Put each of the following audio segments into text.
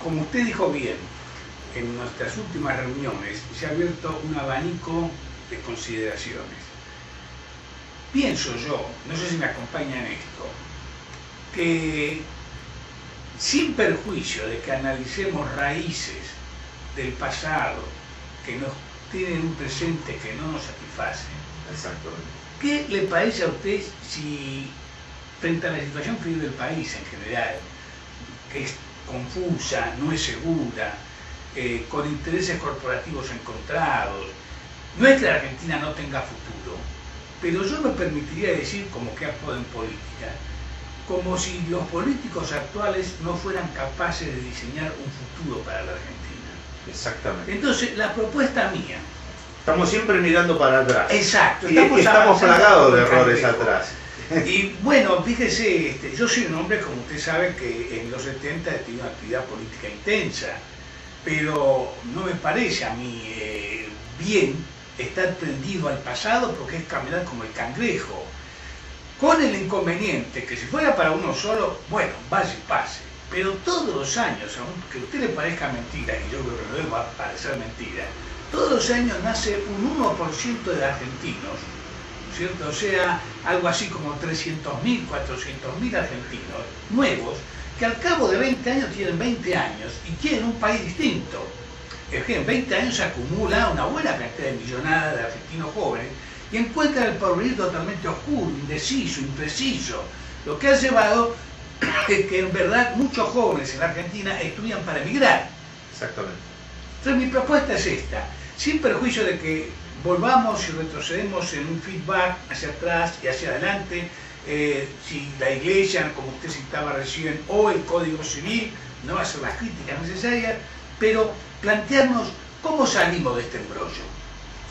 como usted dijo bien, en nuestras últimas reuniones se ha abierto un abanico de consideraciones. Pienso yo, no sé si me acompaña en esto, que sin perjuicio de que analicemos raíces del pasado que nos tienen un presente que no nos satisface, ¿qué le parece a usted si, frente a la situación que vive el país en general, que es confusa, no es segura, con intereses corporativos encontrados, no es que la Argentina no tenga futuro, pero yo me permitiría decir, como que hago en política, como si los políticos actuales no fueran capaces de diseñar un futuro para la Argentina? Exactamente. Entonces, la propuesta mía... Estamos siempre mirando para atrás. Exacto. Estamos plagados de errores atrás. Y bueno, fíjese, yo soy un hombre, como usted sabe, que en los 70 he tenido una actividad política intensa, pero no me parece a mí bien estar prendido al pasado, porque es caminar como el cangrejo, con el inconveniente que si fuera para uno solo, bueno, vaya y pase, pero todos los años, aunque a usted le parezca mentira, y yo creo que no va a parecer mentira, todos los años nace un 1% de argentinos, ¿cierto? O sea, algo así como 300.000, 400.000 argentinos nuevos, que al cabo de 20 años tienen 20 años y quieren un país distinto. Es que en 20 años se acumula una buena cantidad de millonadas de argentinos jóvenes y encuentran el porvenir totalmente oscuro, indeciso, impreciso, lo que ha llevado a que en verdad muchos jóvenes en la Argentina estudian para emigrar. Exactamente. Entonces mi propuesta es esta, sin perjuicio de que volvamos y retrocedemos en un feedback hacia atrás y hacia adelante, si la Iglesia, como usted citaba recién, o el Código Civil, no hacer las críticas necesarias, pero plantearnos cómo salimos de este embrollo,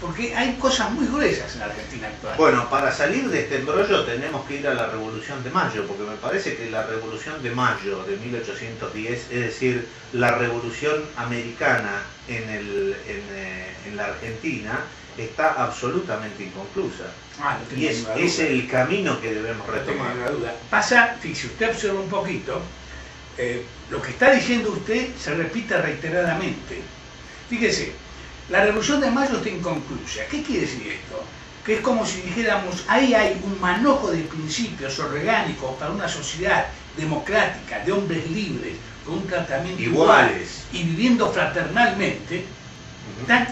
porque hay cosas muy gruesas en la Argentina actual. Bueno, para salir de este embrollo tenemos que ir a la Revolución de Mayo, porque me parece que la Revolución de Mayo de 1810, es decir, la Revolución Americana en la Argentina, está absolutamente inconclusa. Y es el camino que debemos retomar. No tengo duda. Pasa, si usted observa un poquito, lo que está diciendo usted se repite reiteradamente. Fíjese, la Revolución de Mayo está inconclusa. ¿Qué quiere decir esto? Que es como si dijéramos, ahí hay un manojo de principios orgánicos para una sociedad democrática, de hombres libres, con un tratamiento iguales y viviendo fraternalmente.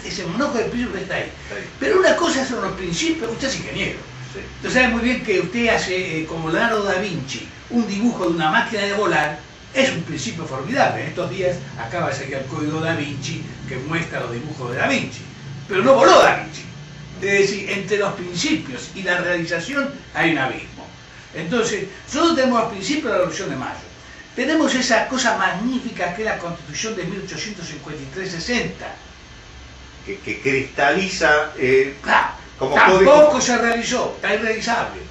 Ese manojo de principios está ahí. Pero una cosa son los principios, usted es ingeniero. Sí. Usted sabe muy bien que usted hace, como Leonardo da Vinci, un dibujo de una máquina de volar, es un principio formidable. En estos días acaba de salir el Código da Vinci que muestra los dibujos de da Vinci. Pero no voló da Vinci. Es decir, entre los principios y la realización hay un abismo. Entonces, nosotros tenemos al principio de la Revolución de Mayo. Tenemos esa cosa magnífica que es la Constitución de 1853-60. Que cristaliza Claro, como tampoco código. se realizó, está irrealizable.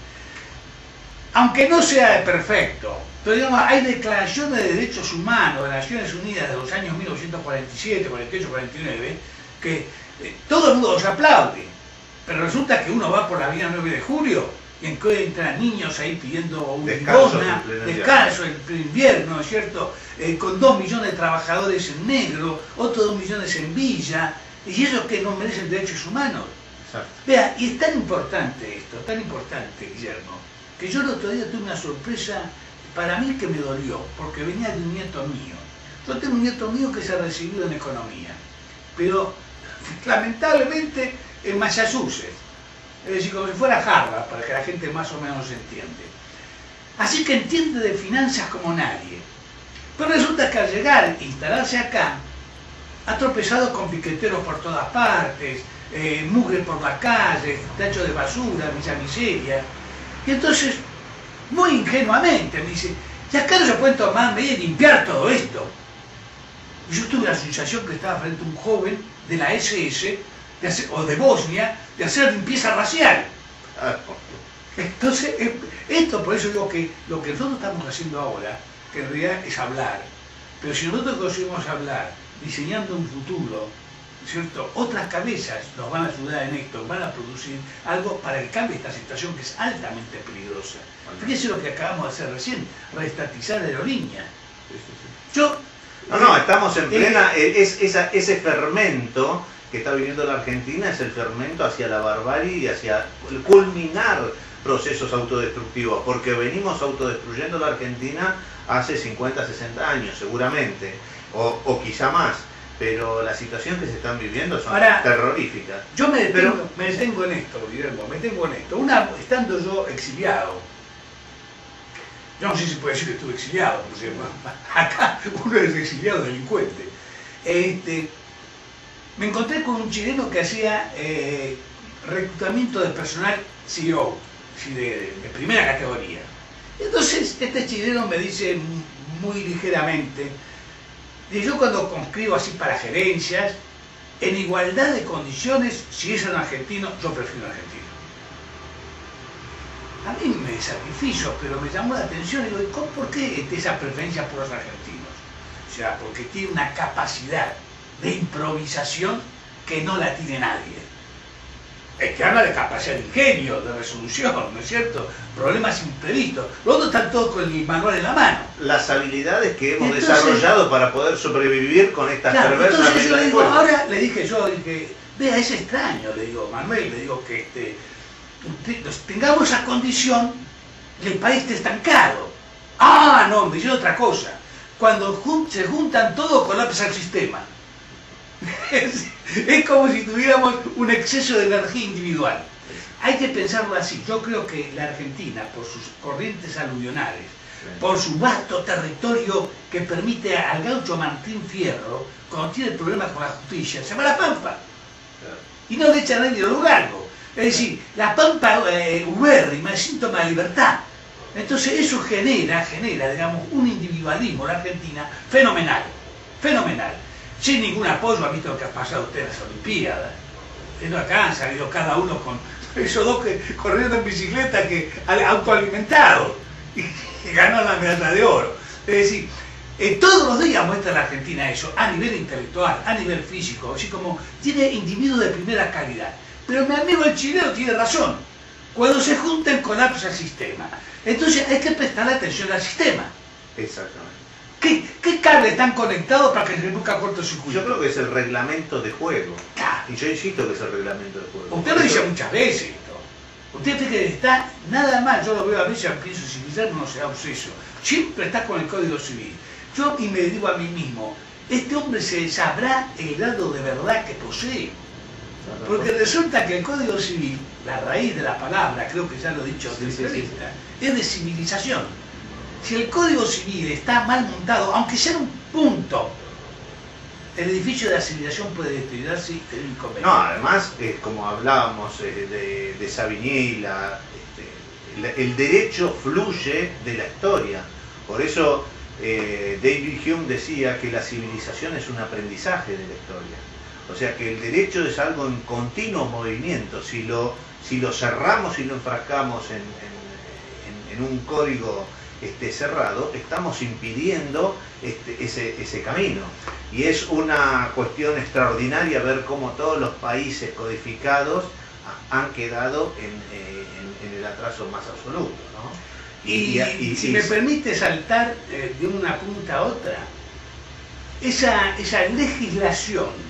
Aunque no sea perfecto, pero digamos, hay declaraciones de derechos humanos de las Naciones Unidas de los años 1947, 48, 49, que todo el mundo los aplaude, pero resulta que uno va por la avenida 9 de Julio y encuentra niños ahí pidiendo un limosna, descanso en pleno invierno, ¿no es cierto? Con 2 millones de trabajadores en negro, otros 2 millones en Villa, y esos que no merecen derechos humanos. Exacto. Vea, y es tan importante esto, tan importante, Guillermo, que yo el otro día tuve una sorpresa para mí que me dolió, porque venía de un nieto mío. Yo tengo un nieto mío que se ha recibido en economía, pero lamentablemente en Massachusetts, es decir, como si fuera Harvard, para que la gente más o menos entiende. Así que entiende de finanzas como nadie. Pero resulta que al llegar e instalarse acá, ha tropezado con piqueteros por todas partes, mugre por la calle, tacho de basura, mucha miseria. Y entonces, muy ingenuamente, me dice, ¿y acá no se pueden tomar medidas y limpiar todo esto? Y yo tuve la sensación que estaba frente a un joven de la SS o de Bosnia de hacer limpieza racial. Entonces, esto por eso digo que lo que nosotros estamos haciendo ahora, que en realidad es hablar, pero si nosotros conseguimos hablar, diseñando un futuro, ¿cierto? Otras cabezas nos van a ayudar en esto, van a producir algo para el cambio de esta situación que es altamente peligrosa. Fíjese lo que acabamos de hacer recién, reestatizar Aerolínea. Yo, No, estamos en plena... ese fermento que está viviendo la Argentina es el fermento hacia la barbarie y hacia culminar procesos autodestructivos, porque venimos autodestruyendo la Argentina hace 50, 60 años seguramente, o quizá más, pero la situación que se están viviendo son terroríficas. Yo me detengo en esto, Guillermo, estando yo exiliado, yo no sé si puede decir que estuve exiliado, porque acá uno es exiliado delincuente, me encontré con un chileno que hacía reclutamiento de personal CEO, de primera categoría. Entonces este chileno me dice muy ligeramente, y yo cuando conscribo así para gerencias, en igualdad de condiciones, si es un argentino, yo prefiero un argentino. A mí me sacrificio, pero me llamó la atención y digo, ¿por qué esa preferencia por los argentinos? O sea, porque tiene una capacidad de improvisación que no la tiene nadie. Es que habla de capacidad de ingenio, de resolución, ¿no es cierto? Problemas imprevistos. Los otros están todos con el manual en la mano. Las habilidades que hemos desarrollado para poder sobrevivir con estas perversas entonces yo reglas le de digo, juego. ahora le dije, vea, es extraño, le digo, Manuel, le digo que tengamos esa condición, el país está estancado. Ah, no, me dice otra cosa. Cuando se juntan todos, colapsa el sistema. Es como si tuviéramos un exceso de energía individual. Hay que pensarlo así. Yo creo que la Argentina, por sus corrientes aluvionales, por su vasto territorio que permite al gaucho Martín Fierro, cuando tiene problemas con la justicia, se va a la Pampa. Y no le echan a nadie lo largo. Es decir, la Pampa ubérrima es síntoma de libertad. Entonces eso genera, digamos, un individualismo en la Argentina fenomenal. Fenomenal. Sin ningún apoyo. Ha visto lo que ha pasado usted en las Olimpiadas. Acá han salido cada uno con esos dos que corriendo en bicicleta, que autoalimentados, y ganó la medalla de oro. Es decir, todos los días muestra la Argentina eso, a nivel intelectual, a nivel físico, así como tiene individuos de primera calidad. Pero mi amigo el chileno tiene razón. Cuando se juntan, colapsa el sistema. Entonces hay que prestar atención al sistema. Exactamente. ¿Qué cables están conectados para que se produzca cortocircuito? Yo creo que es el reglamento de juego. Claro. Y yo insisto que es el reglamento de juego. Usted lo dice muchas veces esto. Usted ve que está nada más, yo lo veo a veces, pienso si Guillermo no será obseso. Siempre está con el Código Civil. Y me digo a mí mismo, este hombre se sabrá el grado de verdad que posee. Porque resulta que el Código Civil, la raíz de la palabra, creo que ya lo he dicho en entrevista, es de civilización. Si el Código Civil está mal montado, aunque sea un punto, el edificio de la civilización puede deteriorarse y tener inconvenientes. No, además, como hablábamos de Savigny, el derecho fluye de la historia. Por eso David Hume decía que la civilización es un aprendizaje de la historia. O sea que el derecho es algo en continuo movimiento. Si lo cerramos y lo enfrascamos en un código cerrado, estamos impidiendo ese camino. Y es una cuestión extraordinaria ver cómo todos los países codificados han quedado en el atraso más absoluto, ¿no? Y si me permite saltar de una punta a otra, esa legislación,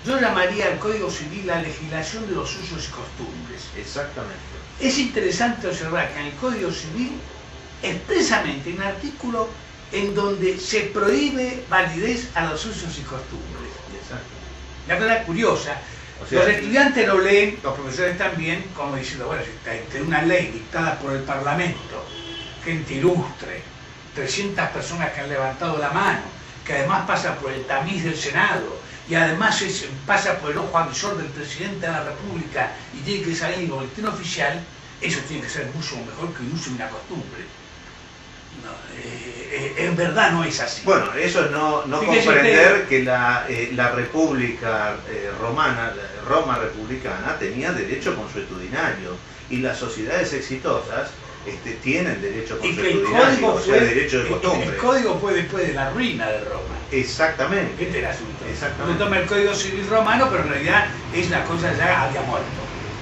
yo llamaría al Código Civil la legislación de los usos y costumbres. Exactamente. Es interesante observar que en el Código Civil expresamente un artículo en donde se prohíbe validez a los usos y costumbres. Exacto. La verdad curiosa, o sea, los estudiantes lo leen, los profesores también, como diciendo, bueno, si una ley dictada por el Parlamento, gente ilustre, 300 personas que han levantado la mano, que además pasa por el tamiz del Senado, y además pasa por el ojo avisor del presidente de la República y tiene que salir en el boletín oficial, eso tiene que ser mucho mejor que un uso y una costumbre. No, en verdad no es así. Bueno, eso es no comprender que la República romana, Roma republicana, tenía derecho consuetudinario, y las sociedades exitosas tienen derecho consuetudinario, o sea, derecho de costumbre. El código fue después de la ruina de Roma. Exactamente. Este es el asunto. Exactamente. Uno toma el Código Civil romano, pero en realidad es una cosa ya había muerto.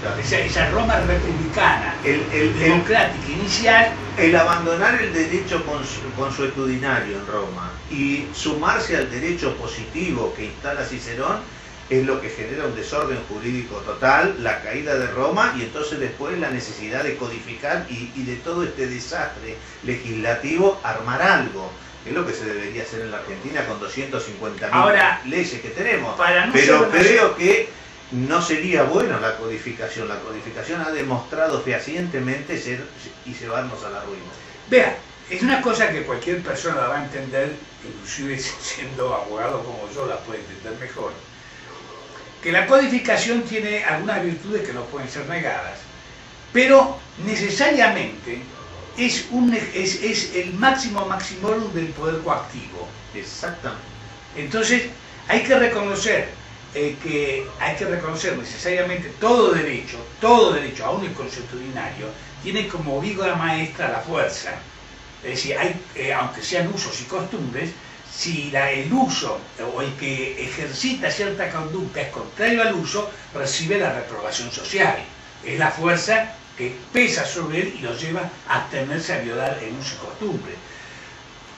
Claro. Esa Roma republicana, democrática inicial. El abandonar el derecho consuetudinario en Roma y sumarse al derecho positivo que instala Cicerón es lo que genera un desorden jurídico total, la caída de Roma y entonces después la necesidad de codificar y de todo este desastre legislativo armar algo. Es lo que se debería hacer en la Argentina con 250.000 leyes que tenemos. Pero creo que no sería bueno la codificación. La codificación ha demostrado fehacientemente ser y llevarnos a la ruina. Vea, es una cosa que cualquier persona la va a entender, inclusive siendo abogado como yo la puede entender mejor. Que la codificación tiene algunas virtudes que no pueden ser negadas, pero necesariamente es el máximo maximorum del poder coactivo. Exactamente. Entonces hay que reconocer necesariamente todo derecho, aún el consuetudinario, tiene como viga maestra la fuerza. Es decir, aunque sean usos y costumbres, si el uso o el que ejercita cierta conducta es contrario al uso, recibe la reprobación social. Es la fuerza que pesa sobre él y lo lleva a abstenerse a violar el uso y costumbre.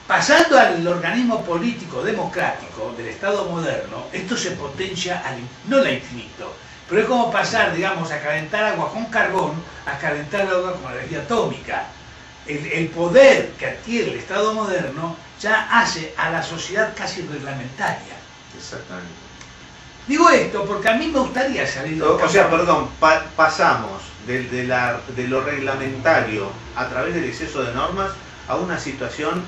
Pasando al organismo político democrático del Estado moderno, esto se potencia, no al infinito, pero es como pasar, digamos, a calentar agua con carbón a calentar agua con energía atómica. El poder que adquiere el Estado moderno ya hace a la sociedad casi reglamentaria. Exactamente. Digo esto porque a mí me gustaría salir de pasamos de lo reglamentario a través del exceso de normas a una situación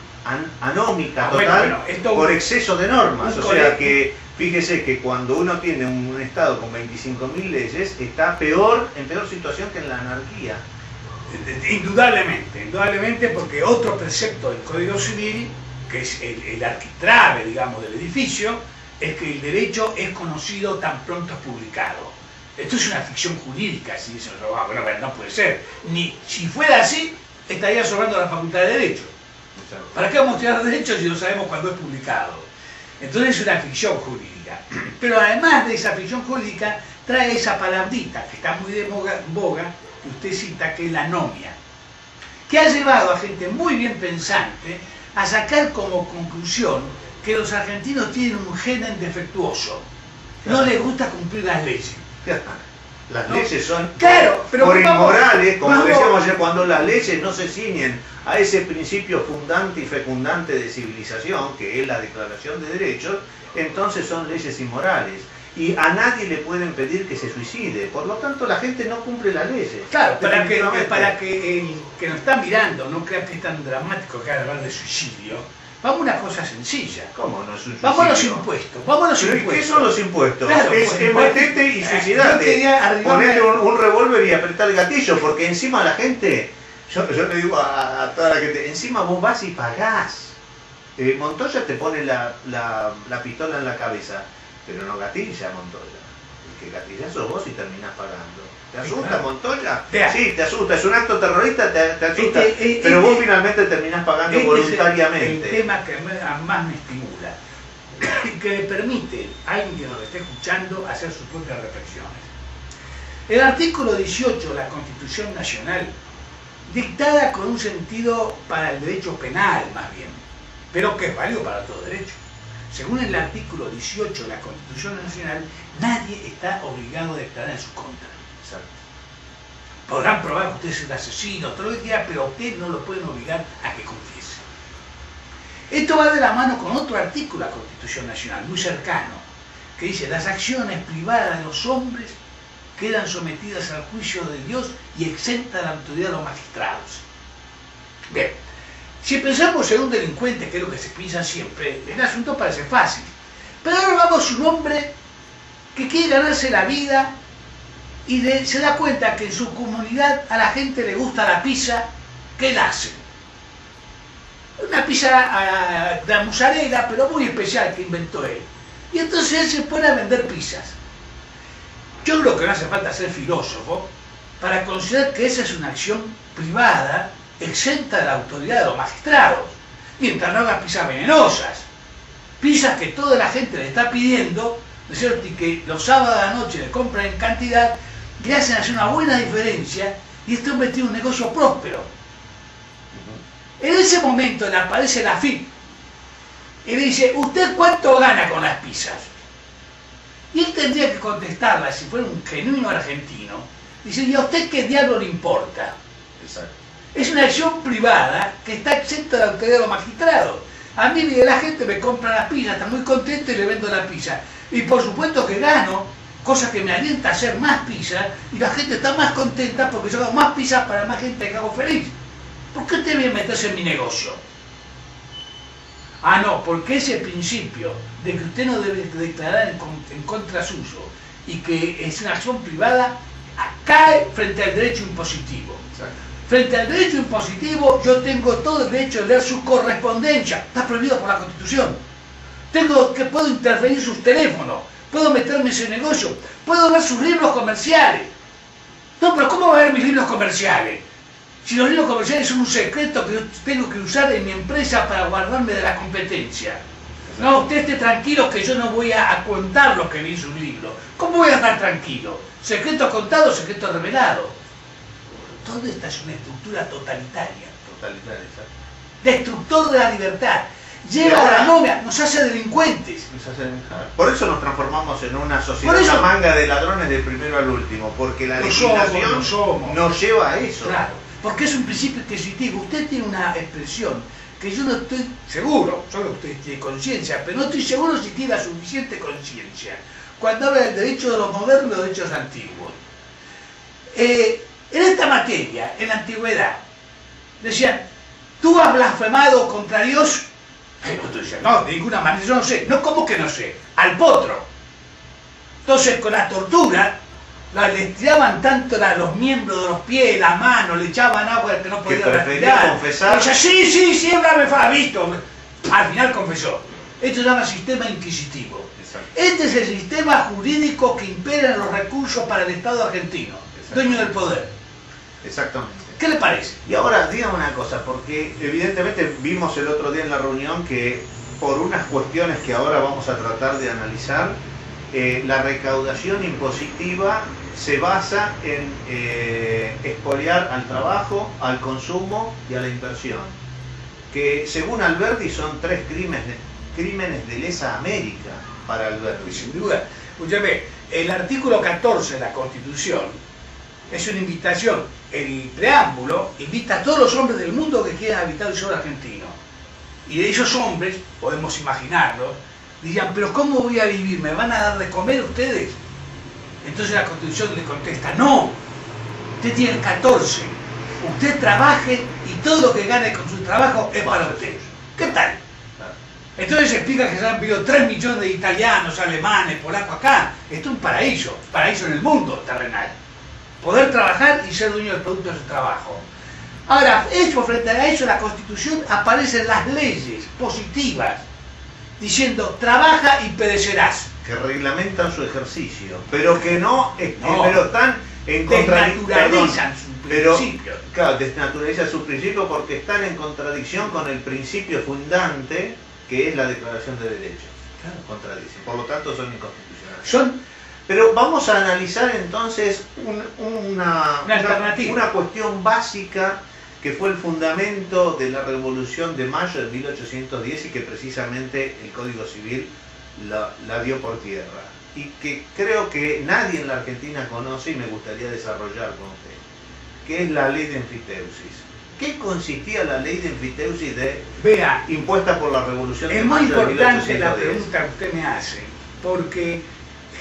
anómica total por exceso de normas. O sea que fíjese que cuando uno tiene un Estado con 25.000 leyes está en peor situación que en la anarquía. Indudablemente, porque otro precepto del Código Civil, que es el arquitrabe, digamos, del edificio, es que el derecho es conocido tan pronto es publicado. Esto es una ficción jurídica, si dicen, bueno, no puede ser. Ni si fuera así, estaría sobrando la Facultad de Derecho. ¿Para qué vamos a estudiar derecho si no sabemos cuándo es publicado? Entonces es una ficción jurídica. Pero además de esa ficción jurídica, trae esa palabrita que está muy de boga, que usted cita, que es la anomia, que ha llevado a gente muy bien pensante a sacar como conclusión que los argentinos tienen un gen defectuoso. No les gusta cumplir las leyes. Las leyes son pero por inmorales, como decíamos ayer, cuando las leyes no se ciñen a ese principio fundante y fecundante de civilización, que es la Declaración de Derechos, entonces son leyes inmorales. Y a nadie le pueden pedir que se suicide, por lo tanto la gente no cumple las leyes. Claro, para que el que nos está mirando no crea que es tan dramático que hablar de suicidio, vamos a una cosa sencilla. ¿Cómo no es un suicidio? Vamos a los impuestos. ¿Qué son los impuestos? Claro, es meterte y suicidarte. Ponerte un revólver y apretar el gatillo, porque encima la gente, yo le digo a toda la gente, encima vos vas y pagás. Montoya te pone la pistola en la cabeza, pero no gatilla Montoya. El que gatilla sos vos y terminás pagando. ¿Te asusta Montoya? Sí, te asusta. Es un acto terrorista, te asusta. Pero vos finalmente terminás pagando voluntariamente. Es el tema que más me estimula, que le permite a alguien que nos esté escuchando hacer sus propias reflexiones. El artículo 18 de la Constitución Nacional, dictada con un sentido para el derecho penal más bien, pero que es válido para todo derecho. Según el artículo 18 de la Constitución Nacional, nadie está obligado a declarar en su contra. Exacto. Podrán probar que usted es el asesino, todo lo que quiera, pero a usted no lo pueden obligar a que confiese. Esto va de la mano con otro artículo de la Constitución Nacional, muy cercano, que dice: las acciones privadas de los hombres quedan sometidas al juicio de Dios y exentas de la autoridad de los magistrados. Bien. Si pensamos en un delincuente, que es lo que se piensa siempre, el asunto parece fácil. Pero ahora vamos a un hombre que quiere ganarse la vida y se da cuenta que en su comunidad a la gente le gusta la pizza. ¿Qué él hace? Una pizza de mozzarella, pero muy especial, que inventó él. Y entonces él se pone a vender pizzas. Yo creo que no hace falta ser filósofo para considerar que esa es una acción privada, exenta de la autoridad de los magistrados, mientras no haga pizzas venenosas, pizzas que toda la gente le está pidiendo, ¿no es cierto?, y que los sábados a la noche le compran en cantidad, le hacen hacer una buena diferencia y este hombre tiene un negocio próspero. En ese momento le aparece la FIP y le dice, ¿usted cuánto gana con las pizzas? Y él tendría que contestarla, si fuera un genuino argentino, dice, ¿y a usted qué diablo le importa? Exacto. Es una acción privada que está exenta de la autoridad de los magistrados. A mí la gente me compra la pizza, está muy contento y le vendo la pizza. Y por supuesto que gano, cosa que me alienta a hacer más pizza, y la gente está más contenta porque yo hago más pizza para más gente que hago feliz. ¿Por qué usted viene a meterse en mi negocio? Ah, no, porque ese principio de que usted no debe declarar en contra suyo y que es una acción privada, cae frente al derecho impositivo. Exacto. Frente al derecho impositivo, yo tengo todo el derecho de leer su correspondencia. Está prohibido por la Constitución. Puedo intervenir sus teléfonos, puedo meterme en ese negocio, puedo ver sus libros comerciales. No, pero ¿cómo va a ver mis libros comerciales? Si los libros comerciales son un secreto que yo tengo que usar en mi empresa para guardarme de la competencia. No, usted esté tranquilo que yo no voy a contar lo que vi en sus libros. ¿Cómo voy a estar tranquilo? Secreto contado, secreto revelado. Toda esta es una estructura totalitaria. Totalitaria, exacto. Destructor de la libertad. Lleva a la novia, nos hace delincuentes. Por eso nos transformamos en una sociedad, una manga de ladrones del primero al último, porque la legislación nos lleva a eso. Claro, porque es un principio adquisitivo. Usted tiene una expresión que yo no estoy seguro, solo usted tiene conciencia, pero no estoy seguro si tiene la suficiente conciencia. Cuando habla del derecho de los modernos y los derechos antiguos. En esta materia, en la antigüedad, decían, tú has blasfemado contra Dios. Y otro decía, no, de ninguna manera, yo no sé. No, ¿cómo que no sé? Al potro. Entonces, con la tortura, le tiraban tanto los miembros de los pies, la mano, le echaban agua que no podía respirar. Confesar. Decía, sí, blasfemaba, visto. Al final confesó. Esto se llama sistema inquisitivo. Exacto. Este es el sistema jurídico que impera los recursos para el Estado argentino, dueño del poder. Exactamente. ¿Qué le parece? Y ahora, dígame una cosa, porque evidentemente vimos el otro día en la reunión que por unas cuestiones que ahora vamos a tratar de analizar, la recaudación impositiva se basa en expoliar al trabajo, al consumo y a la inversión. Que según Alberti son 3 crímenes de lesa América para Alberti. Sin duda. Escúchame, el artículo 14 de la Constitución es una invitación. El preámbulo invita a todos los hombres del mundo que quieran habitar el suelo argentino. Y de esos hombres, podemos imaginarlo, dirían, pero ¿cómo voy a vivir? ¿Me van a dar de comer ustedes? Entonces la Constitución le contesta, no, usted tiene el 14, usted trabaje y todo lo que gane con su trabajo es para usted. ¿Qué tal? Entonces se explica que se han vivido 3 millones de italianos, alemanes, polacos acá. Esto es un paraíso en el mundo terrenal. Poder trabajar y ser dueño del producto de su trabajo. Ahora, frente a eso, la Constitución aparecen las leyes positivas, diciendo, trabaja y perecerás. Que reglamentan su ejercicio, pero que pero están en contradicción. Desnaturalizan su principio. Claro, desnaturalizan su principio porque están en contradicción con el principio fundante, que es la Declaración de Derechos. Claro. Contradicen. Por lo tanto, son inconstitucionales. Pero vamos a analizar entonces una cuestión básica que fue el fundamento de la Revolución de Mayo de 1810 y que precisamente el Código Civil la dio por tierra. Y que creo que nadie en la Argentina conoce y me gustaría desarrollar con usted, que es la ley de enfiteusis. ¿Qué consistía la ley de enfiteusis impuesta por la Revolución de Mayo de 1810? Es muy importante la pregunta que usted me hace, porque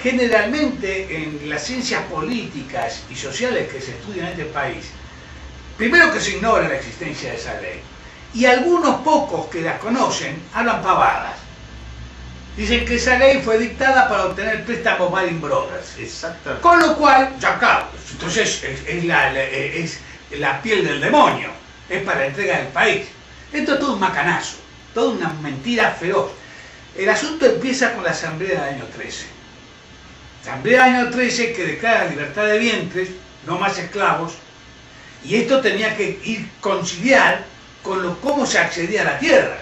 generalmente en las ciencias políticas y sociales que se estudian en este país, primero que se ignora la existencia de esa ley, y algunos pocos que la conocen hablan pavadas. Dicen que esa ley fue dictada para obtener préstamos Baring Brothers. Exactamente. Con lo cual, ya claro, entonces es la piel del demonio, es para la entrega del país. Esto es todo un macanazo, toda una mentira feroz. El asunto empieza con la Asamblea del año 13. Asamblea del año 13 que declara libertad de vientres, no más esclavos, y esto tenía que ir conciliar con cómo se accedía a la tierra.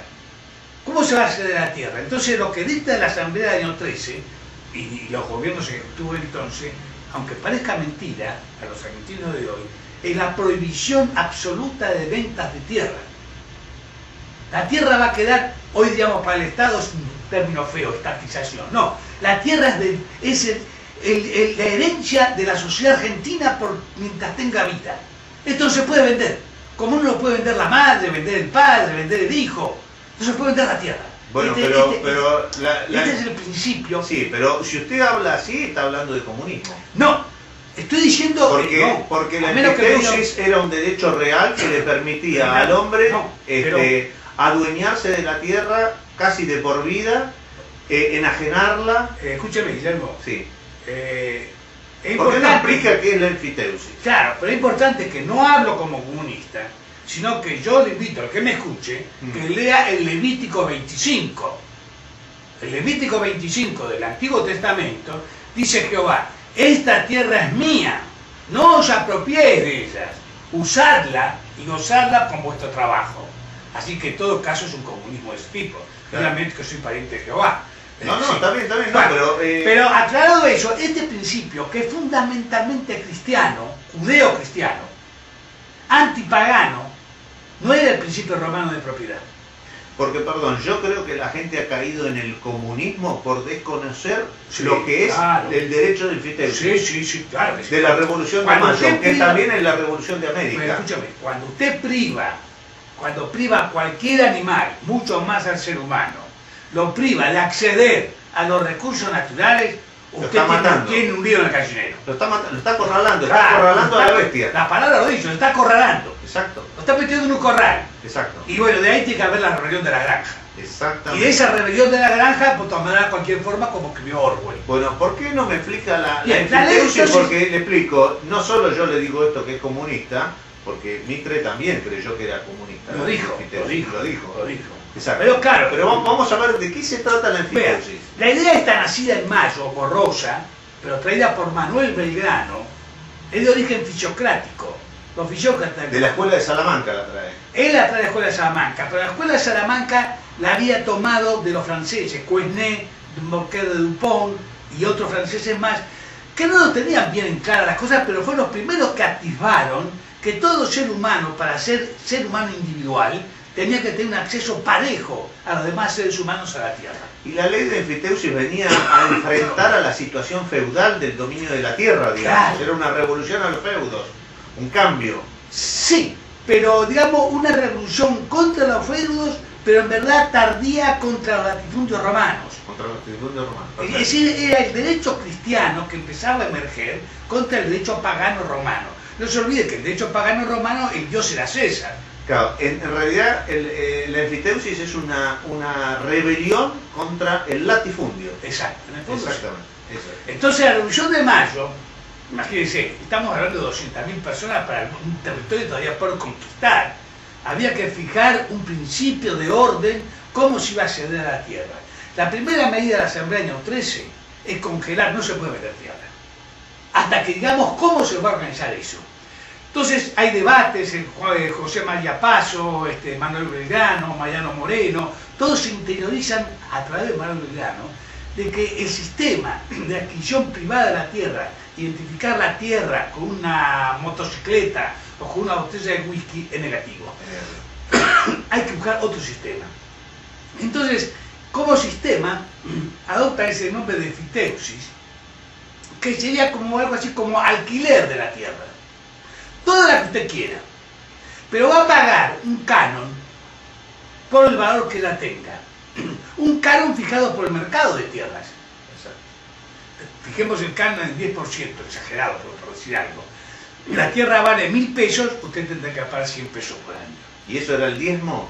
¿Cómo se va a acceder a la tierra? Entonces lo que dicta la Asamblea del año 13, y los gobiernos ejecutivos entonces, aunque parezca mentira a los argentinos de hoy, es la prohibición absoluta de ventas de tierra. La tierra va a quedar, hoy digamos para el Estado es un término feo, estatización. No, la tierra es la herencia de la sociedad argentina mientras tenga vida. Esto no se puede vender. Como uno no puede vender la madre, vender el padre, vender el hijo, no se puede vender la tierra. Bueno, este es el principio. Sí, pero si usted habla así, está hablando de comunismo. No, estoy diciendo porque la empiteusis era un derecho real que le permitía al hombre adueñarse de la tierra casi de por vida, enajenarla. Escúcheme, Guillermo. Sí. ¿Por qué no explica qué es la empiteusis? Claro, pero es importante que no hablo como comunista, sino que yo le invito al que me escuche que lea el Levítico 25. El Levítico 25 del Antiguo Testamento dice Jehová: esta tierra es mía, no os apropiéis de ellas, usadla y gozadla con vuestro trabajo. Así que en todo caso es un comunismo de ese tipo. Claramente que soy pariente de Jehová. No, sí. Está bien, bueno, pero aclarado eso, este principio que es fundamentalmente cristiano, judeo-cristiano, antipagano, no era el principio romano de propiedad. Porque, perdón, yo creo que la gente ha caído en el comunismo por desconocer lo que es el derecho de empiteusis. Sí, claro que sí. De la Revolución de Mayo, que también es la Revolución de América. Pero escúchame, cuando usted priva a cualquier animal, mucho más al ser humano, lo priva de acceder a los recursos naturales, usted tiene un lío en el gallinero. Lo está acorralando, está acorralando a la bestia. La palabra lo dice, lo está acorralando. Exacto. Lo está metiendo en un corral. Exacto. Y bueno, de ahí tiene que haber la rebelión de la granja. Exactamente. Y de esa rebelión de la granja, pues tomará cualquier forma como escribió Orwell. Bueno, ¿por qué no me explica la empiteusis? Porque le explico, no solo yo le digo esto que es comunista, porque Mitre también creyó que era comunista. Lo dijo. Exacto. Pero claro, pero vamos a ver de qué se trata la empiteusis. La idea está nacida en Mayo, borrosa, pero traída por Manuel Belgrano, es de origen fisiocrático. Los fisiócratas... De la escuela de Salamanca la trae. Él la trae de la escuela de Salamanca, pero la escuela de Salamanca la había tomado de los franceses, Quesnay, Moquet de Dupont y otros franceses más, que no lo tenían bien en clara las cosas, pero fueron los primeros que atisbaron que todo ser humano, para ser ser humano individual, tenía que tener un acceso parejo a los demás seres humanos a la tierra. Y la ley de empiteusis venía a enfrentar a la situación feudal del dominio de la tierra, digamos. Claro. Era una revolución a los feudos, un cambio. Sí, pero digamos una revolución contra los feudos, pero en verdad tardía contra los latifundios romanos. Contra los latifundios romanos. Es decir, era el derecho cristiano que empezaba a emerger contra el derecho pagano romano. No se olvide que el derecho pagano romano, el dios era César. Claro, en realidad la empiteusis es una rebelión contra el latifundio. Exacto, en el fondo. Exactamente. Entonces la Revolución de Mayo, imagínense, estamos hablando de 200.000 personas para un territorio todavía por conquistar. Había que fijar un principio de orden, cómo se iba a acceder a la tierra. La primera medida de la Asamblea año 13 es congelar, no se puede vender tierra. Hasta que digamos cómo se va a organizar eso. Entonces hay debates, José María Paso, Manuel Belgrano, Mariano Moreno, todos se interiorizan a través de Manuel Belgrano de que el sistema de adquisición privada de la tierra, identificar la tierra con una motocicleta o con una botella de whisky es negativo. Hay que buscar otro sistema. Entonces, como sistema, adopta ese nombre de empiteusis, que sería como algo así como alquiler de la tierra. Toda la que usted quiera, pero va a pagar un canon por el valor que la tenga. Un canon fijado por el mercado de tierras. Fijemos el canon en 10%, exagerado, por decir algo. La tierra vale 1.000 pesos, usted tendrá que pagar 100 pesos por año. ¿Y eso era el diezmo?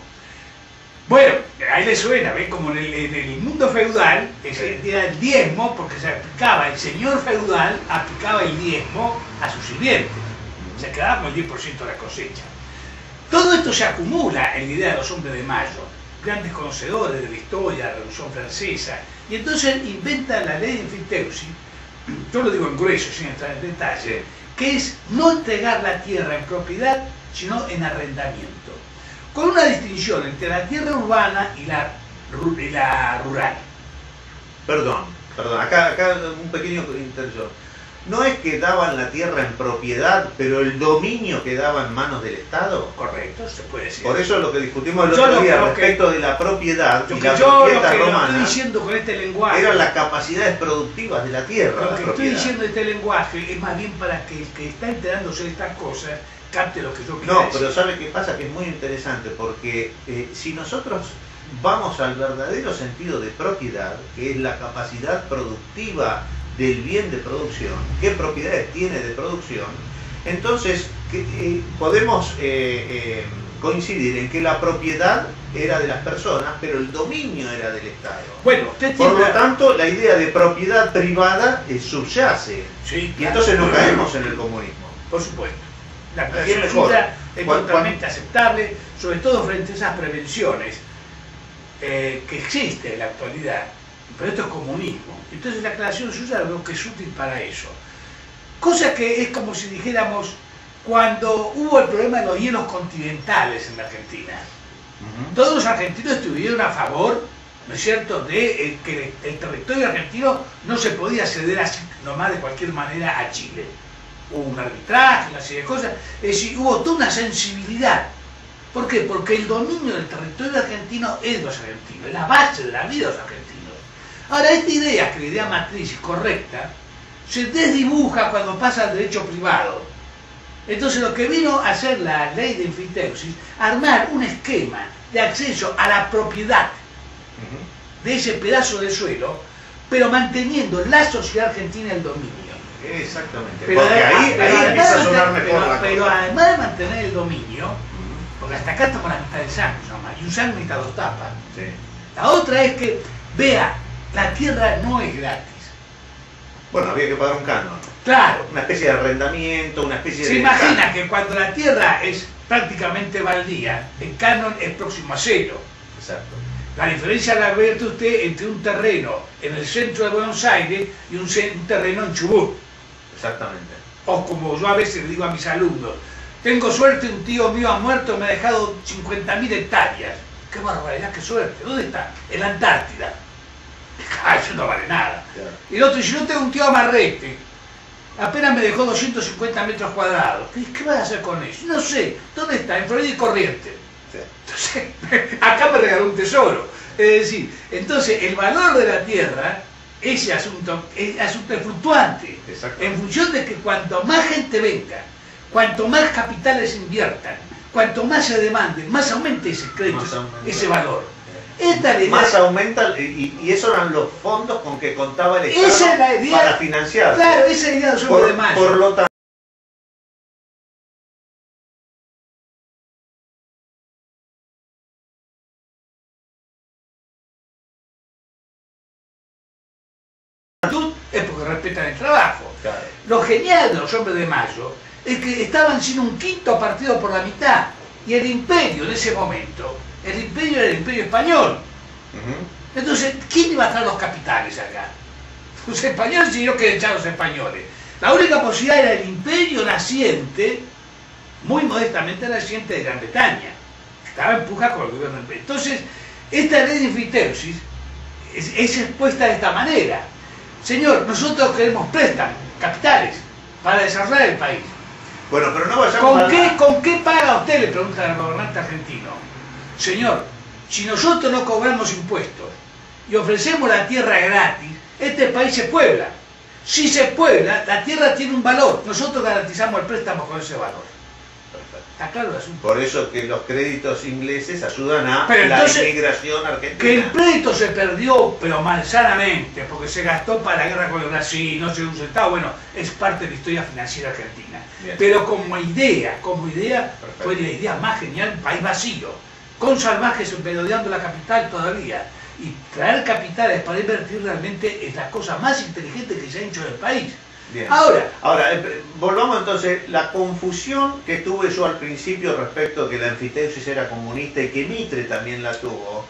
Bueno, ahí le suena, ¿ves? Como en el mundo feudal, era el diezmo, porque se aplicaba, el señor feudal aplicaba el diezmo a su sirviente. Se quedaba con el 10% de la cosecha. Todo esto se acumula en la idea de los hombres de Mayo, grandes conocedores de la historia, de la Revolución Francesa, y entonces inventan la ley de empiteusis, yo lo digo en grueso, sin entrar en detalle, que es no entregar la tierra en propiedad, sino en arrendamiento. Con una distinción entre la tierra urbana y la rural. Perdón, acá un pequeño interrupción. no es que daban la tierra en propiedad, pero el dominio quedaba en manos del Estado. Correcto, se puede decir. Por eso lo que discutimos el otro día respecto de la propiedad y la propiedad romana, lo que estoy diciendo con este lenguaje eran las capacidades productivas de la tierra. Lo que estoy diciendo de este lenguaje es más bien para que el que está enterándose de estas cosas capte lo que yo quiero decir. Pero ¿sabe qué pasa? Que es muy interesante porque si nosotros vamos al verdadero sentido de propiedad, que es la capacidad productiva del bien de producción, qué propiedades tiene de producción, entonces podemos coincidir en que la propiedad era de las personas, pero el dominio era del Estado. Bueno, por lo tanto, la idea de propiedad privada subyace. Sí, y entonces no caemos en el comunismo. Por supuesto. La creación suya es totalmente aceptable, sobre todo frente a esas prevenciones que existen en la actualidad. Pero esto es comunismo. Entonces la aclaración suya lo veo que es útil para eso. Cosa que es como si dijéramos cuando hubo el problema de los hielos continentales en la Argentina. Todos los argentinos estuvieron a favor, ¿no es cierto?, de que el territorio argentino no se podía ceder así nomás de cualquier manera a Chile. Hubo un arbitraje, una serie de cosas. Es decir, hubo toda una sensibilidad. ¿Por qué? Porque el dominio del territorio argentino es de los argentinos, es la base de la vida de los argentinos. Ahora, esta idea, que la idea matriz es correcta, se desdibuja cuando pasa al derecho privado. Entonces lo que vino a hacer la ley de enfiteusis, armar un esquema de acceso a la propiedad de ese pedazo de suelo, pero manteniendo la sociedad argentina el dominio. Exactamente, pero porque ahí empieza a sonar mejor la cosa. Pero además de mantener el dominio, porque hasta acá estamos a la mitad del sándwich nomás, y un sándwich a dos tapas. Sí. La otra es que, vea, la tierra no es gratis. Bueno, había que pagar un canon. Claro. Una especie de arrendamiento, una especie de... Se imagina que cuando la tierra es prácticamente baldía, el canon es próximo a cero. Exacto. La diferencia la ve usted entre un terreno en el centro de Buenos Aires y un terreno en Chubut. Exactamente. O como yo a veces le digo a mis alumnos, tengo suerte, un tío mío ha muerto, me ha dejado 50.000 hectáreas. ¡Qué barbaridad, qué suerte! ¿Dónde está? En la Antártida. Eso no vale nada. Claro. Y el otro dice, yo tengo un tío amarrete, apenas me dejó 250 metros cuadrados. ¿Qué vas a hacer con eso? No sé. ¿Dónde está? En Florida y Corrientes. Sí. Entonces, acá me regaló un tesoro. Es decir, entonces el valor de la tierra, ese asunto es fluctuante. En función de que cuanto más gente venga, cuanto más capitales inviertan, cuanto más se demanden, más aumenta ese crédito, ese valor. Más aumenta, y esos eran los fondos con que contaba el Estado para financiar. Claro, esa es la idea del sueldo de mayo. Por lo tanto, es porque respetan el trabajo. Claro. Lo genial de los hombres de mayo es que estaban siendo un quinto partido por la mitad, y el imperio en ese momento, el imperio era el imperio español. Entonces, ¿quién iba a traer los capitales acá? Los españoles, y yo que echar a los españoles. La única posibilidad era el imperio naciente, muy modestamente naciente de Gran Bretaña. Estaba en puja con el gobierno. Entonces, esta ley de enfiteusis es expuesta de esta manera. Señor, nosotros queremos préstamos, capitales, para desarrollar el país. Bueno, pero no vayamos ¿Con qué paga usted? Le pregunta al gobernante argentino. Señor, si nosotros no cobramos impuestos y ofrecemos la tierra gratis, este país se puebla. Si se puebla, la tierra tiene un valor. Nosotros garantizamos el préstamo con ese valor. Perfecto. ¿Está claro el asunto? Por eso que los créditos ingleses ayudan a la inmigración argentina. Que el crédito se perdió, pero malsanamente, porque se gastó para la guerra con el Brasil, no se dio un centavo. Bueno, es parte de la historia financiera argentina. Bien. Pero como idea, perfecto, fue la idea más genial, un país vacío, con salvajes merodeando la capital todavía. Y traer capitales para invertir realmente es la cosa más inteligente que se ha hecho en el país. Bien. Ahora, volvamos entonces, la confusión que tuve yo al principio respecto a que la enfiteusis era comunista y que Mitre también la tuvo,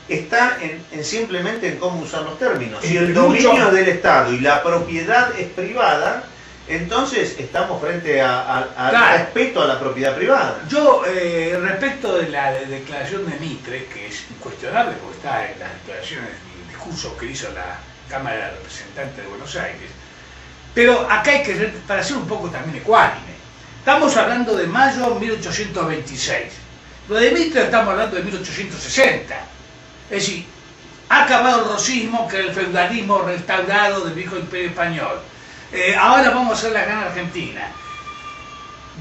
está simplemente en cómo usar los términos. Si el dominio es del Estado y la propiedad es privada, entonces estamos frente al respeto a la propiedad privada. Yo, respecto de la declaración de Mitre, que es incuestionable porque está en las declaraciones y discursos que hizo la Cámara de Representantes de Buenos Aires, Pero acá hay que ser, para ser un poco también ecuánime. Estamos hablando de mayo de 1826. Lo de Mitre estamos hablando de 1860. Es decir, ha acabado el rosismo, que es el feudalismo restaurado del viejo imperio español. Ahora vamos a hacer la Gran Argentina.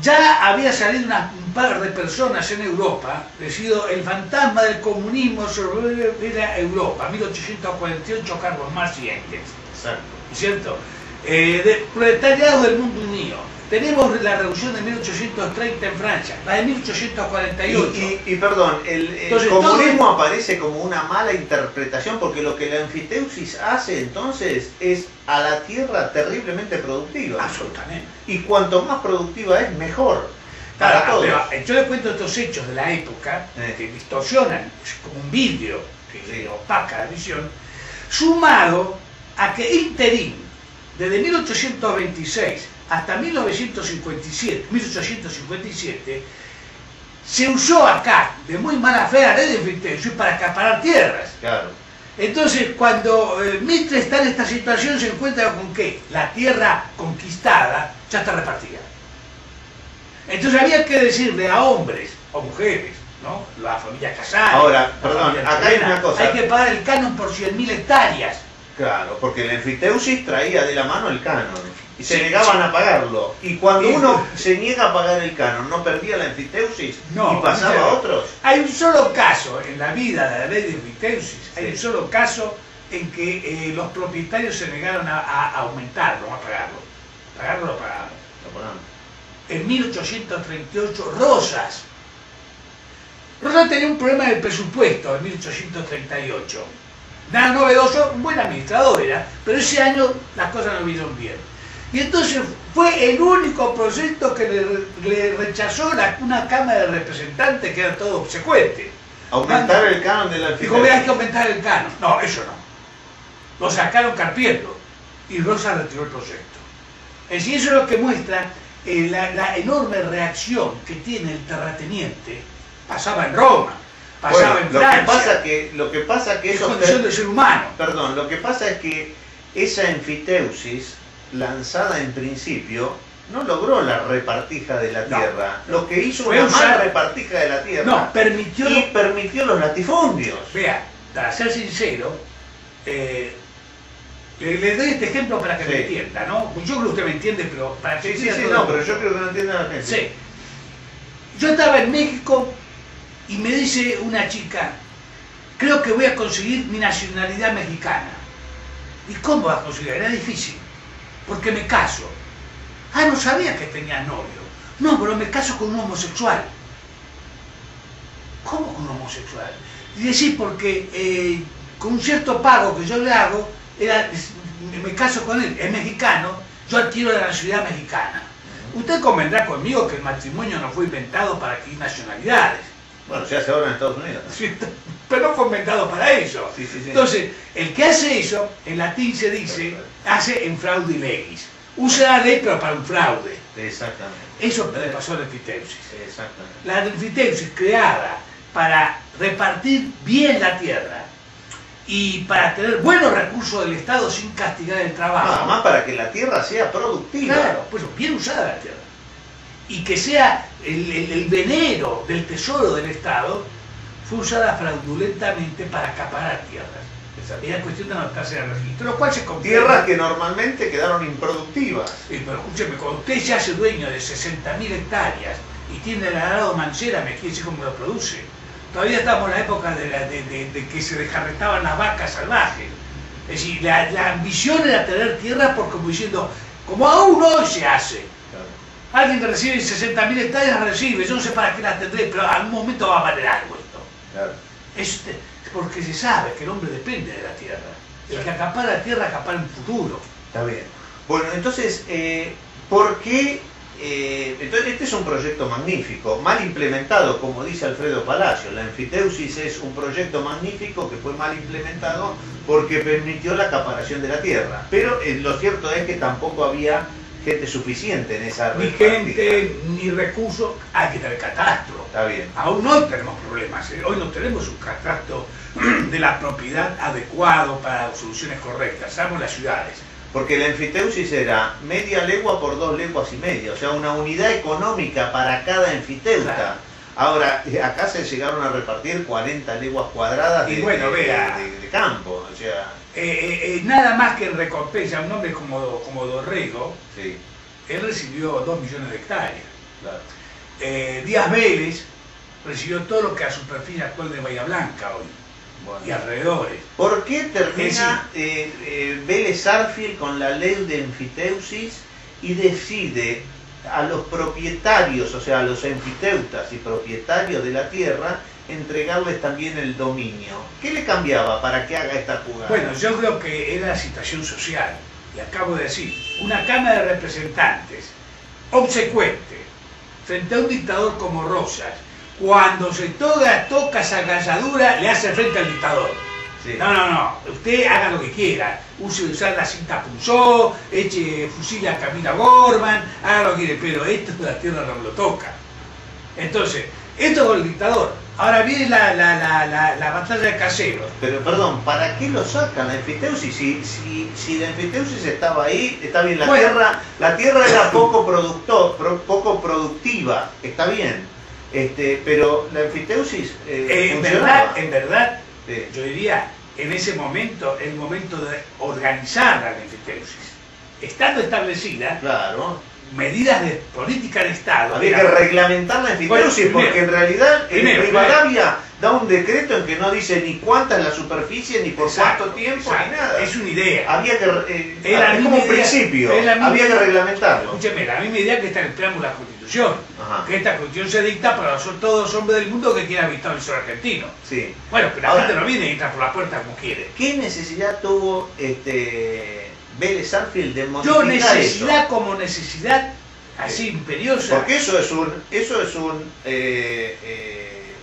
Ya había salido un par de personas en Europa, decidido el fantasma del comunismo sobre Europa, 1848, Carlos Marx y Engels. Exacto. ¿Cierto? De proletariado del mundo unido. Tenemos la revolución de 1830 en Francia, la de 1848. Y perdón, el comunismo aparece como una mala interpretación, porque lo que la enfiteusis hace entonces es a la tierra terriblemente productiva. Absolutamente. Y cuanto más productiva es, mejor. Para todos. Pero yo le cuento estos hechos de la época que distorsionan, es como un vidrio que opaca la visión, sumado a que interín, desde 1826 hasta 1857, se usó acá, de muy mala fe, la ley de enfiteusis para acaparar tierras. Claro. Entonces, cuando Mitre está en esta situación, se encuentra con que la tierra conquistada ya está repartida. Entonces había que decirle a hombres o mujeres, ¿no? La familia casada. Ahora, perdón, acá hay una cosa. Hay que pagar el canon por 100.000 hectáreas. Claro, porque la enfiteusis traía de la mano el canon y se Sí, negaban sí. a pagarlo. Y cuando uno se niega a pagar el canon, ¿no perdía la enfiteusis No, y pasaba a otros? Hay un solo caso en la vida de la ley de enfiteusis, hay un solo caso en que los propietarios se negaron a aumentarlo, a pagarlo. Pagarlo lo pagaron. Lo ponemos. En 1838, Rosas tenía un problema del presupuesto en 1838. Nada novedoso, un buen administrador era, pero ese año las cosas no vieron bien. Y entonces fue el único proyecto que le rechazó una Cámara de Representantes, que era todo obsecuente. Aumentar el canon de la Dijo, enfiteusis. hay que aumentar el canon. No, eso no. Lo sacaron carpiendo y Rosa retiró el proyecto. Es decir, eso es lo que muestra la enorme reacción que tiene el terrateniente. Pasaba en Roma, pasaba en Francia. Lo que pasa que es eso condición de ser humano. Perdón, lo que pasa es que esa enfiteusis, lanzada en principio, no logró la repartija de la tierra. Lo que hizo fue una usar mala repartija de la tierra. No, permitió los latifundios. Vea, para ser sincero, le doy este ejemplo para que me entienda, ¿no? Yo creo que usted me entiende, pero para que Sí, no, pero yo creo que no entiende la gente. Sí. Yo estaba en México y me dice una chica, creo que voy a conseguir mi nacionalidad mexicana. ¿Y cómo vas a conseguir? Era difícil, porque me caso. Ah, no sabía que tenía novio. No, pero me caso con un homosexual. ¿Cómo con un homosexual? Y decir, porque con un cierto pago que yo le hago, me caso con él, es mexicano, yo adquiero la nacionalidad mexicana. Usted convendrá conmigo que el matrimonio no fue inventado para adquirir nacionalidades. Bueno, se hace ahora en Estados Unidos. Sí, pero no fue inventado para eso. Sí. Entonces, el que hace eso, en latín se dice, hace en fraude legis. Usa la ley pero para un fraude. Exactamente. Eso le pasó a la enfiteusis. Exactamente. La enfiteusis creada para repartir bien la tierra y para tener buenos recursos del Estado sin castigar el trabajo. Nada más para que la tierra sea productiva. Claro, pues bien usada la tierra. Y que sea el venero del tesoro del Estado, fue usada fraudulentamente para acaparar tierras. Era cuestión de anotarse en el registro, lo cual se convierte... Tierras que normalmente quedaron improductivas. Pero escúcheme, cuando usted se hace dueño de 60.000 hectáreas y tiene el arado Mancera, me quiere decir cómo lo produce. Todavía estamos en la época de que se desjarretaban las vacas salvajes. Es decir, la ambición era tener tierra por como diciendo, como aún hoy se hace. Claro. Alguien que recibe 60.000 hectáreas recibe, yo no sé para qué las tendré, pero a algún momento va a valer algo esto. Claro. Es porque se sabe que el hombre depende de la tierra. El que acapara la tierra acapara un futuro. Está bien. Bueno, entonces, ¿por qué? Entonces, este es un proyecto magnífico, mal implementado, como dice Alfredo Palacio. La enfiteusis es un proyecto magnífico que fue mal implementado porque permitió la acaparación de la tierra. Pero lo cierto es que tampoco había gente suficiente en esa Ni gente, ni recursos, hay que tener catastro. Está bien. Aún hoy tenemos problemas, hoy no tenemos un catastro de la propiedad adecuado para soluciones correctas, salvo en las ciudades. Porque la enfiteusis era media legua por 2 leguas y media, o sea, una unidad económica para cada enfiteuta. Claro. Ahora, acá se llegaron a repartir 40 leguas cuadradas Y bueno, vea. de campo, o sea... Nada más que en recompensa, un hombre como Dorrego, Sí, él recibió 2 millones de hectáreas. claro. Díaz Vélez recibió todo lo que a superficie actual de Bahía Blanca hoy Bueno. y alrededores. ¿Por qué termina Vélez Sarsfield con la ley de enfiteusis y decide a los propietarios, o sea, a los enfiteutas y propietarios de la tierra, entregarles también el dominio? ¿Qué le cambiaba para que haga esta jugada? Bueno, yo creo que era la situación social. Y acabo de decir, una Cámara de Representantes obsecuente frente a un dictador como Rosas, cuando se toca esa galladura, le hace frente al dictador. Sí. No, usted haga lo que quiera, usar la cinta Punzó, eche fusil a Camila Gorman, haga lo que quiera, pero esto de la tierra no lo toca. Entonces, esto con el dictador. Ahora viene la batalla de Caseros. Pero perdón, ¿para qué lo sacan la enfiteusis? Si la enfiteusis estaba ahí, está bien, la tierra era poco productiva, está bien. Pero la enfiteusis en verdad, sí. yo diría, en ese momento, el momento de organizar la enfiteusis, estando establecida, Claro. medidas de política de Estado. Había que reglamentar la enfiteusis, Bueno, porque en realidad primero, Rivadavia da un decreto en que no dice ni cuánta es la superficie, ni por Exacto, cuánto tiempo, exacto. ni nada. Es una idea. Había que, Es la es misma como un idea, principio, es la misma había que idea. reglamentarlo. Escúcheme, la misma idea que está en el preámbulo de la Constitución, Ajá. que esta Constitución se dicta para todos los hombres del mundo que quieran habitar el suelo argentino. Sí. Bueno, pero la Ahora, gente no viene y entra por la puerta como quiere. ¿Qué necesidad tuvo Vélez Sarsfield de modificar Yo necesidad eso? como necesidad así imperiosa. Porque eso es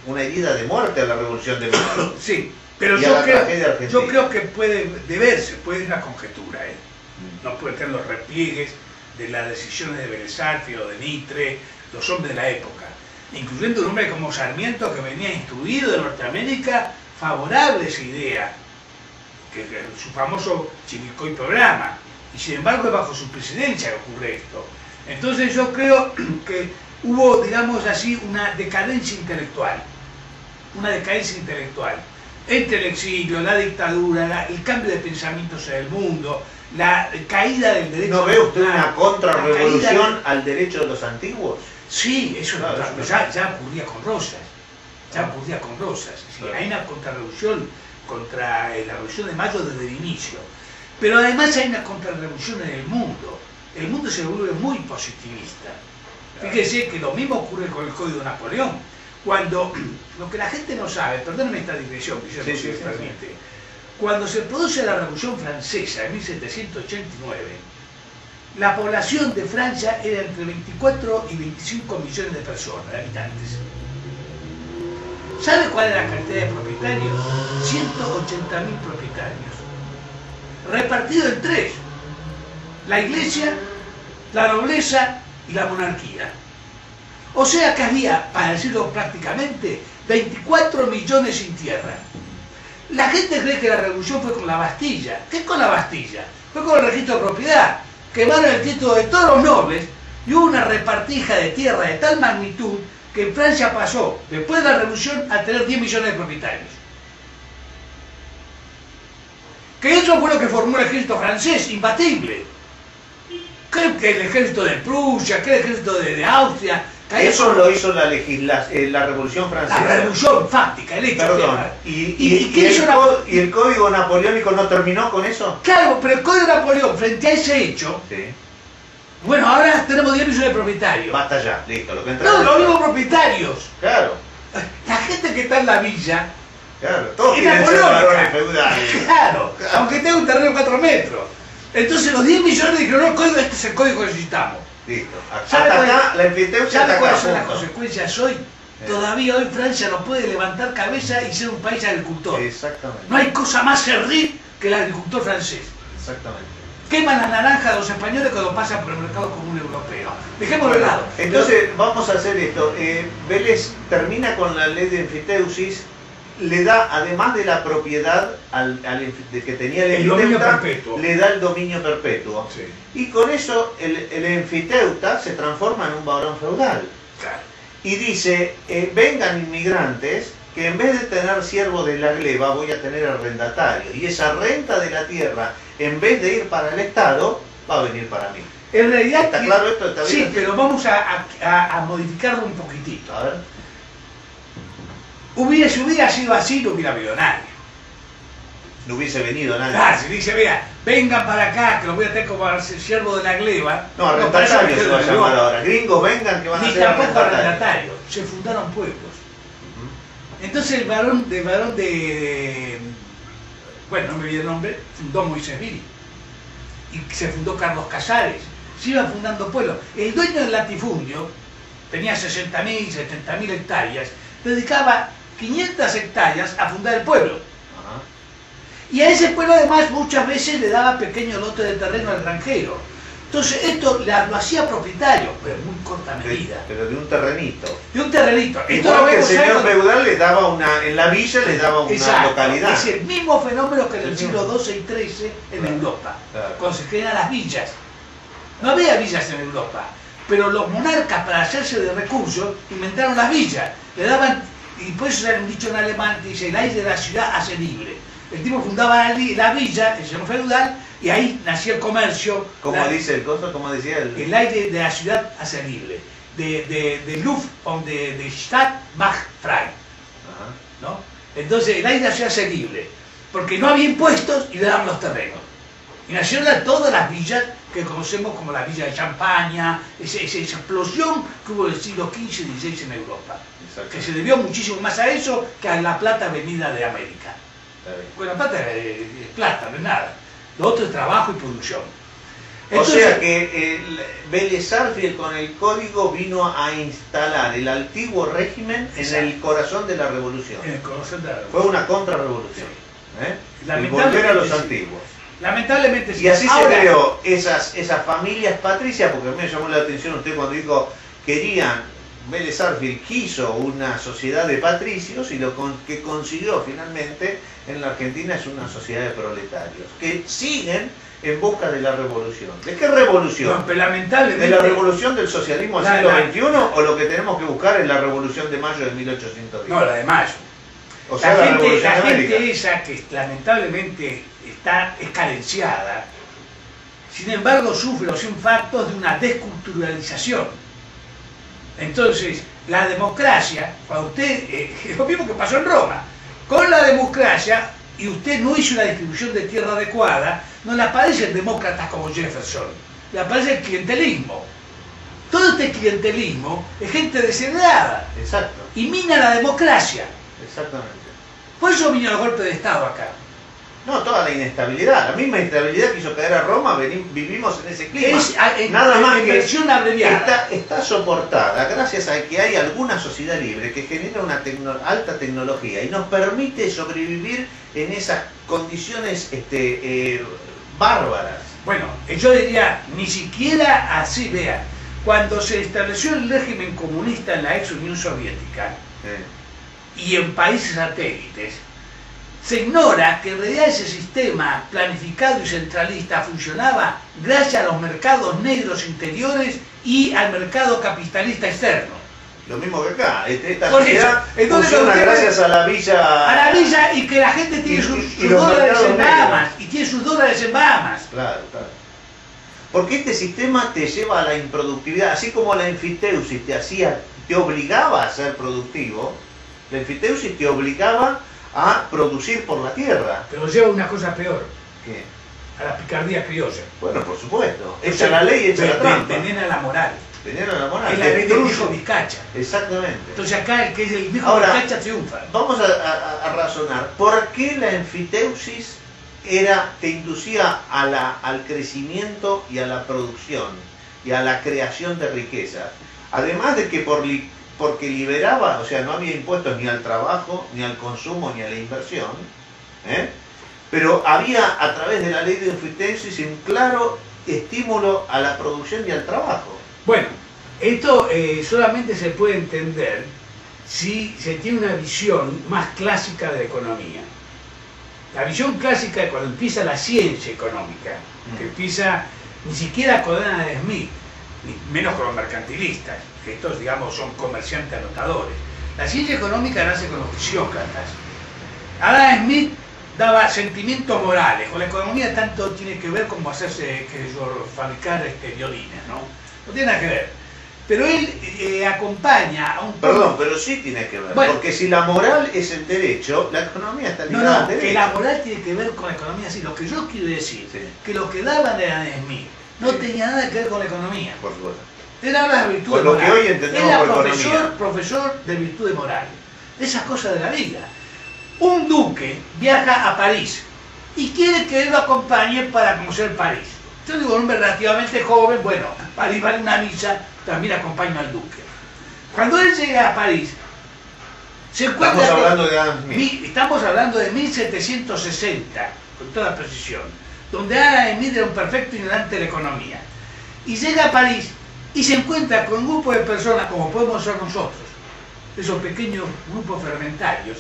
una herida de muerte a la Revolución de Mayo. Sí, pero Y a la tragedia argentina. yo creo que puede deberse, puede ser una conjetura, no puede tener los repliegues de las decisiones de Vélez Sarsfield o de Mitre, los hombres de la época, incluyendo un hombre como Sarmiento que venía instruido de Norteamérica, favorable a esa idea, que su famoso Chivilcoy programa, y sin embargo es bajo su presidencia que ocurre esto. Entonces yo creo que hubo, digamos así, una decadencia intelectual entre el exilio, la dictadura, el cambio de pensamientos en el mundo, la caída del derecho. ¿No ve usted una contrarrevolución la caída al derecho de los antiguos? Sí, eso Claro, ya ocurría con Rosas. Sí, hay una contrarrevolución contra la Revolución de Mayo desde el inicio. Pero además hay una contrarrevolución en el mundo. El mundo se vuelve muy positivista. Fíjese que lo mismo ocurre con el Código de Napoleón. Cuando, lo que la gente no sabe, perdónenme esta digresión, Guillermo, si me permite. Cuando se produce la Revolución Francesa en 1789, la población de Francia era entre 24 y 25 millones de personas, de habitantes. ¿Sabe cuál es la cantidad de propietarios? 180.000 propietarios. Repartidos en tres: la iglesia, la nobleza y la monarquía. O sea que había, para decirlo prácticamente, 24 millones sin tierra. La gente cree que la revolución fue con la Bastilla. ¿Qué es con la Bastilla? Fue con el registro de propiedad. Quemaron el título de todos los nobles y hubo una repartija de tierra de tal magnitud que en Francia pasó, después de la revolución, a tener 10 millones de propietarios. Que eso fue lo que formó el ejército francés, imbatible. Creo que el ejército de Prusia, que el ejército de Austria. Eso lo hizo la Revolución Francesa. La revolución fáctica, el hecho. Perdón, ¿y el Código Napoleónico no terminó con eso? Claro, pero el Código de Napoleón, frente a ese hecho, Sí. bueno, ahora tenemos 10 millones de propietarios. Basta ya, listo. Lo que entra No, los mismos propietarios. Claro, La gente que está en la villa, claro. Todos es quieren ser napoleónica. varones feudales. Claro, aunque tenga un terreno de 4 metros. Entonces los 10 millones dijeron, no, el código, este es el código que necesitamos. Listo. ¿Sabe Hasta cuál- acá, la enfiteusia ¿Sabe está cuáles acá. son las punto. consecuencias hoy? Todavía hoy Francia no puede levantar cabeza y ser un país agricultor. Exactamente. No hay cosa más servil que el agricultor francés. Exactamente. Queman la naranja de los españoles cuando pasan por el mercado común europeo. Dejémoslo de lado. Entonces, vamos a hacer esto. Vélez termina con la ley de enfiteusis le da, además de la propiedad de que tenía el dominio enfiteuta, perpetuo. le da el dominio perpetuo. Sí. Y con eso el enfiteuta se transforma en un barón feudal. Claro. Y dice, vengan inmigrantes, que en vez de tener siervo de la gleba voy a tener arrendatario. Y esa renta de la tierra, en vez de ir para el Estado, va a venir para mí. En realidad, ¿Está claro esto? ¿Está bien? Sí, pero vamos a modificarlo un poquitito. A ver. Si hubiera sido así, no hubiera habido nadie. No hubiese venido nadie. Claro, si dice, vea, vengan para acá, que los voy a tener como siervo de la gleba. No, arrendatario se va a llamar ahora. Gringos vengan que van a Ni ser tampoco arrendatarios. arrendatario. Se fundaron pueblos. Entonces el varón de bueno, no me olvidé el nombre, fundó Moisés Viri. Y se fundó Carlos Casares. Se iban fundando pueblos. El dueño del latifundio tenía 60.000, 70.000 hectáreas. Dedicaba 500 hectáreas a fundar el pueblo. Ajá. Y a ese pueblo además muchas veces le daba pequeños lotes de terreno al granjero. Entonces esto lo hacía propietario, pero en muy corta medida. Pero de un terrenito. De un terrenito. Esto Igual lo que el vemos señor ya con- feudal le daba una, en la villa le daba una Exacto. localidad. Es el mismo fenómeno que en el El siglo mismo. XII y XIII en Claro, Europa, claro. cuando se crean las villas. No había villas en Europa, pero los monarcas, para hacerse de recursos, inventaron las villas. Le daban, y por eso hay un dicho en alemán que dice, el aire de la ciudad hace libre. El tipo fundaba la villa, el señor feudal, y ahí nacía el comercio. ¿Cómo dice el costo? ¿Cómo decía el...? El aire de la ciudad hace libre. De Luft und de Stadt macht frei. Ajá. ¿No? Entonces el aire se hace libre, porque no había impuestos y le daban los terrenos. Y nacieron todas las villas que conocemos como la villa de Champaña, esa explosión que hubo en el siglo XV y XVI en Europa, Exacto. que se debió muchísimo más a eso que a la plata venida de América. Está bien. Bueno, la plata es plata, no es nada. Lo otro es trabajo y producción. O sea que Vélez Sarsfield con el código vino a instalar el antiguo régimen en Exacto. el corazón de la revolución. En el corazón de la Fue una contrarrevolución. ¿Eh? El Lamentablemente volver a los sí. antiguos. Lamentablemente sí. Y así Ahora, se creó esas familias patricias, porque me llamó la atención usted cuando dijo querían, Vélez Sarsfield quiso una sociedad de patricios y que consiguió finalmente en la Argentina es una sociedad de proletarios, que siguen en busca de la revolución. ¿De qué revolución? No, pero lamentablemente... ¿De la revolución del socialismo del La- siglo XXI o lo que tenemos que buscar es la revolución de mayo de 1810? No, la de Mayo. O sea, La revolución de gente América. esa que lamentablemente es carenciada, sin embargo sufre los impactos de una desculturalización. Entonces, la democracia, cuando usted, es lo mismo que pasó en Roma, con la democracia, y usted no hizo una distribución de tierra adecuada, no le aparecen demócratas como Jefferson, le aparece el clientelismo. Todo este clientelismo es gente desheredada Exacto, y mina la democracia. exactamente. Por eso vino el golpe de Estado acá. No, toda la inestabilidad, la misma inestabilidad que hizo caer a Roma, vivimos en ese clima. Nada más en que versión abreviada. está soportada gracias a que hay alguna sociedad libre que genera una alta tecnología y nos permite sobrevivir en esas condiciones bárbaras. Bueno, yo diría, ni siquiera así, vea, cuando se estableció el régimen comunista en la ex Unión Soviética y en países satélites, se ignora que en realidad ese sistema planificado y centralista funcionaba gracias a los mercados negros interiores y al mercado capitalista externo. Lo mismo que acá, esta Por eso, sociedad entonces, funciona usted- gracias a la villa... A la villa y que la gente tiene Y sus los dólares mercados en Bahamas negros. y tiene sus dólares en Bahamas. Claro, claro. Porque este sistema te lleva a la improductividad, así como la enfiteusis te obligaba a ser productivo, la enfiteusis te obligaba a producir por la tierra. Pero lleva una cosa peor, ¿Qué? a la picardía criolla. Bueno, por supuesto. Echa la ley, echa la trampa. Venena la moral. Veneno a la moral. Es la ley del Destruye. viejo Vizcacha. Exactamente. Entonces acá el que es el viejo Ahora, Vizcacha triunfa. Vamos a razonar. ¿Por qué la enfiteusis te inducía al crecimiento y a la producción y a la creación de riqueza? Además de que porque liberaba, o sea, no había impuestos ni al trabajo, ni al consumo, ni a la inversión, pero había a través de la ley de enfiteusis un claro estímulo a la producción y al trabajo. Bueno, esto solamente se puede entender si se tiene una visión más clásica de la economía. La visión clásica es cuando empieza la ciencia económica, que empieza ni siquiera con Adam Smith, ni menos con los mercantilistas, que estos, digamos, son comerciantes anotadores. La ciencia económica nace con los fisiócratas. Adam Smith daba sentimientos morales. Con la economía tanto tiene que ver como hacerse, fabricar violines, ¿no? No tiene nada que ver. Pero él acompaña a un... Perdón, pero sí tiene que ver. Bueno, porque si la moral es el derecho, la economía está ligada al derecho. Que la moral tiene que ver con la economía, sí. Lo que yo quiero decir, que lo que daban de Adam Smith no tenía nada que ver con la economía. Por supuesto. Él habla de virtud por lo que hoy entendemos era por economía. profesor de virtud moral. Esas cosas de la vida. Un duque viaja a París y quiere que él lo acompañe para conocer París. Yo digo, un hombre relativamente joven, bueno, París vale una misa, también acompaña al duque. Cuando él llega a París, se encuentra... Estamos hablando de Adam Smith. Estamos hablando de 1760, con toda precisión, donde Adam Smith era un perfecto ignorante de la economía. Y llega a París y se encuentra con un grupo de personas, como podemos ser nosotros, esos pequeños grupos fermentarios,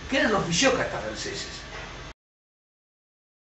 que eran los fisiócratas franceses.